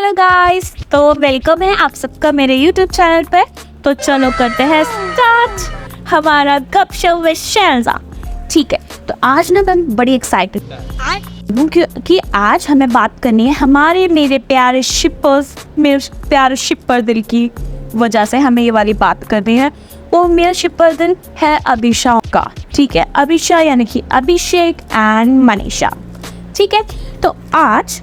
Hello guys, तो welcome है आप सबका मेरे यूट्यूब चैनल पे। तो चलो करते हैं स्टार्ट हमारा गपशप विद शैलजा। ठीक है, तो आज ना मैं बड़ी एक्साइटेड हूँ कि आज हमें बात करनी है हमारे मेरे प्यारे शिपर दिल की वजह से हमें ये वाली बात करनी है। वो मेरा शिपर दिल है अभिषा का। ठीक है, अभिषा यानी कि अभिषेक एंड मनीषा। ठीक है, तो आज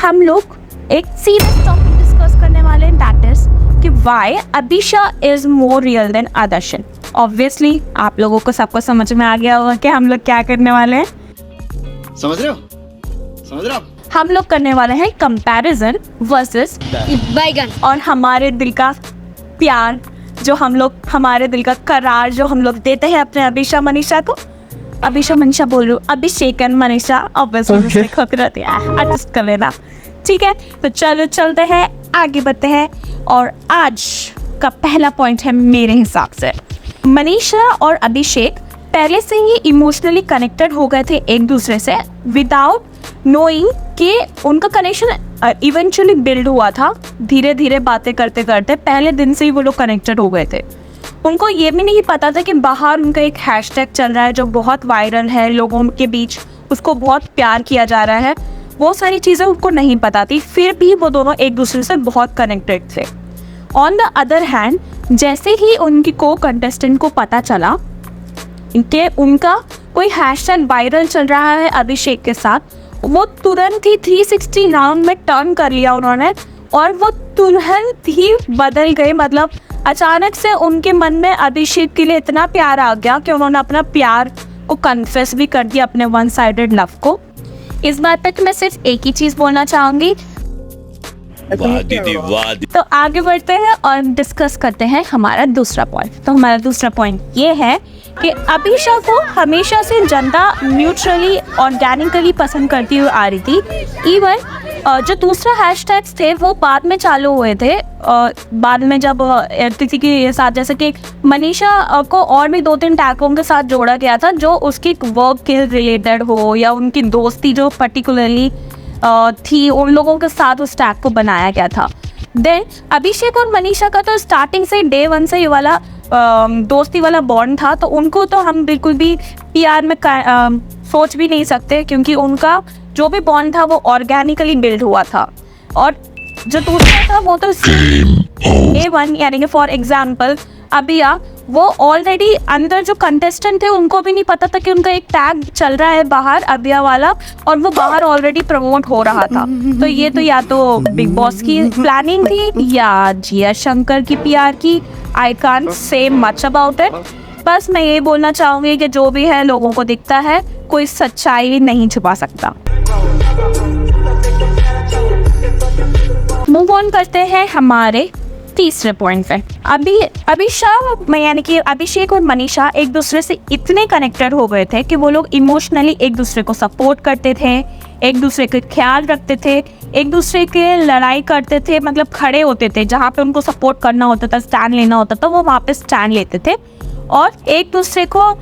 हम लोग एक सीरियस टॉपिक डिस्कस करने वाले हैं, दैट इज कि why Abhisha is more real than Adarshan. Obviously आप लोगों को सबको समझ में आ गया होगा कि हम लोग क्या करने वाले हैं। समझ रहे हो हम लोग करने वाले हैं कंपैरिजन वर्सेस बैगन और हमारे दिल का प्यार, जो हम लोग हमारे दिल का करार जो हम लोग देते हैं अपने अभिषा मनीषा को। अभिषा मनीषा बोल रही हूँ, अभिषेक एंड मनीषा ऑब्वियसली एडजस्ट कर लेना। ठीक है, तो चलो चलते हैं, आगे बढ़ते हैं। और आज का पहला पॉइंट है मेरे हिसाब से, मनीषा और अभिषेक पहले से ही इमोशनली कनेक्टेड हो गए थे एक दूसरे से विदाउट नोइंग कि उनका कनेक्शन इवेंचुअली बिल्ड हुआ था। धीरे धीरे बातें करते करते पहले दिन से ही वो लोग कनेक्टेड हो गए थे। उनको ये भी नहीं पता था कि बाहर उनका एक हैशटैग चल रहा है जो बहुत वायरल है, लोगों के बीच उसको बहुत प्यार किया जा रहा है। वो सारी चीज़ें उनको नहीं पता थी, फिर भी वो दोनों एक दूसरे से बहुत कनेक्टेड थे। ऑन द अदर हैंड, जैसे ही उनकी को कंटेस्टेंट को पता चला कि उनका कोई हैशटैग वायरल चल रहा है अभिषेक के साथ, वो तुरंत ही 360 राउंड में टर्न कर लिया उन्होंने और वो तुरंत ही बदल गए। मतलब अचानक से उनके मन में अभिषेक के लिए इतना प्यार आ गया कि उन्होंने अपना प्यार को कन्फेस भी कर दिया, अपने वन साइडेड लव को। इस बात पे मैं सिर्फ एक ही चीज़ बोलना चाहूँगी। तो आगे बढ़ते हैं और डिस्कस करते हैं हमारा दूसरा पॉइंट। तो हमारा दूसरा पॉइंट ये है कि अभिषा को हमेशा से जनता न्यूट्रली ऑर्गेनिकली पसंद करती हुई आ रही थी। इवन जो दूसरा हैशटैग्स थे वो बाद में चालू हुए थे, बाद में जब किसी के साथ, जैसे कि मनीषा को और भी 2-3 टैगों के साथ जोड़ा गया था जो उसकी वर्क के रिलेटेड हो या उनकी दोस्ती जो पर्टिकुलरली थी, उन लोगों के साथ उस टैग को बनाया गया था। देन अभिषेक और मनीषा का तो स्टार्टिंग से डे 1 से ये वाला दोस्ती वाला बॉन्ड था, तो उनको तो हम बिल्कुल भी पीआर में सोच भी नहीं सकते, क्योंकि उनका जो भी बॉन्ड था वो ऑर्गेनिकली बिल्ड हुआ था। और जो दूसरा था वो तो A1 यानी कि फॉर एग्जाम्पल अभिया, वो ऑलरेडी अंदर जो कंटेस्टेंट थे उनको भी नहीं पता था कि उनका एक टैग चल रहा है बाहर अभिया वाला, और वो बाहर ऑलरेडी प्रमोट हो रहा था। तो ये तो या तो बिग बॉस की प्लानिंग थी या जिया शंकर की पीआर की। I can't say much about it. बस मैं ये बोलना चाहूँगी कि जो भी है लोगों को दिखता है, कोई सच्चाई नहीं छुपा सकता। मूव ऑन करते हैं हमारे तीसरे पॉइंट पे। अभिषा यानी कि अभिषेक और मनीषा एक दूसरे से इतने कनेक्टेड हो गए थे कि वो लोग इमोशनली एक दूसरे को सपोर्ट करते थे, एक दूसरे का ख्याल रखते थे, एक दूसरे के लड़ाई करते थे, मतलब खड़े होते थे जहाँ पे उनको सपोर्ट करना होता था, स्टैंड लेना होता था, वो वहाँ पे स्टैंड लेते थे और एक दूसरे को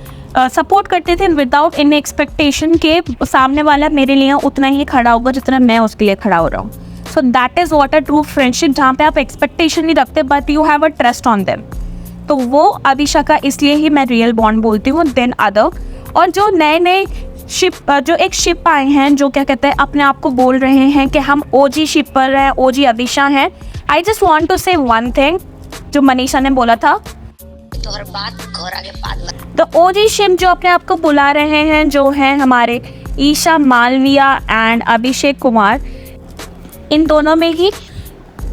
सपोर्ट करते थे विदाउट एनी एक्सपेक्टेशन के सामने वाला मेरे लिए उतना ही खड़ा होगा जितना मैं उसके लिए खड़ा हो रहा हूँ। So that is what a true friendship, जहाँ पे आप एक्सपेक्टेशन नहीं रखते but you have a trust on them. तो वो अभिषा का इसलिए ही मैं रियल बॉन्ड बोलती हूँ देन अदर। और जो नए शिप, जो एक शिप आए हैं जो क्या कहते हैं अपने आप को बोल रहे हैं कि हम ओजी शिपर हैं, ओजी अभिषा हैं। I just want to say one thing जो मनीषा ने बोला था, तो ओजी शिप जो अपने आप को बुला रहे हैं जो हैं हमारे ईशा मालविया एंड अभिषेक कुमार, इन दोनों में ही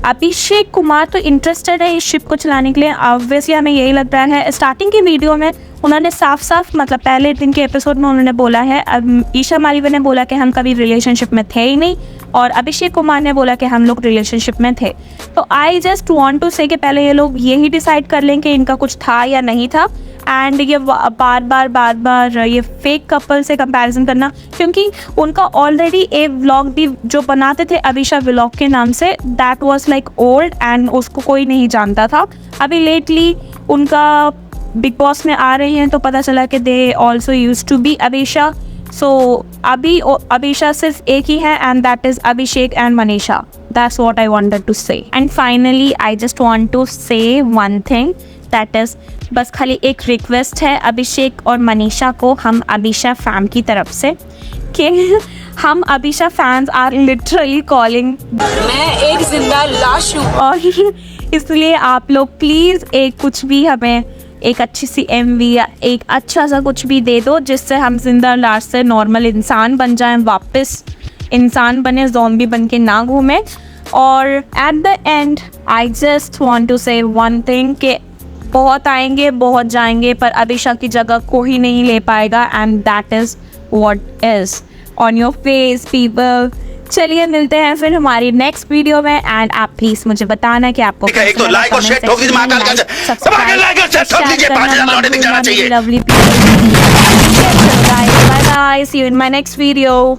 अभिषेक कुमार तो इंटरेस्टेड है इस शिप को चलाने के लिए। ऑब्वियसली हमें यही लग रहा है। स्टार्टिंग की वीडियो में उन्होंने साफ मतलब पहले दिन के एपिसोड में उन्होंने बोला है, ईशा मालविया ने बोला कि हम कभी रिलेशनशिप में थे ही नहीं, और अभिषेक कुमार ने बोला कि हम लोग रिलेशनशिप में थे। तो आई जस्ट वांट टू से कि पहले ये लोग यही डिसाइड कर लें कि इनका कुछ था या नहीं था, एंड ये बार बार ये फेक कपल से कंपैरिजन करना, क्योंकि उनका ऑलरेडी एक व्लॉग भी जो बनाते थे अभिषा व्लॉग के नाम से, that was like old and उसको कोई नहीं जानता था। अभी लेटली उनका बिग बॉस में आ रहे हैं तो पता चला कि they also used to be Abhisha. So अभी अभिषा सिर्फ एक ही है and that is Abhishek and Manisha. That's what I wanted to say. And finally, I just want to say one thing. That is, बस खाली एक रिक्वेस्ट है अभिषेक और मनीषा को हम अभिषा फैम की तरफ से कि हम अभिषा फैंस आर लिटरली कॉलिंग मैं एक जिंदा लाश हूँ. और इसलिए आप लोग प्लीज़ एक कुछ भी हमें एक अच्छी सी MV या एक अच्छा सा कुछ भी दे दो जिससे हम जिंदा लाश से नॉर्मल इंसान बन जाएं, वापस इंसान बने, ज़ॉम्बी बन के ना घूमें. और at the end I just want to say one thing कि बहुत आएंगे बहुत जाएंगे पर अभिषा की जगह कोई नहीं ले पाएगा and that is what is on your face people. चलिए मिलते हैं फिर हमारी नेक्स्ट वीडियो में एंड आप प्लीज मुझे बताना कि आपको एक तो लाइक और शेयर ठोक दीजिए महाकाल का लाइक और शेयर ठोक दीजिए 5000 लौटे दिख जाना चाहिए. Lovely. Bye bye, see you in my next video.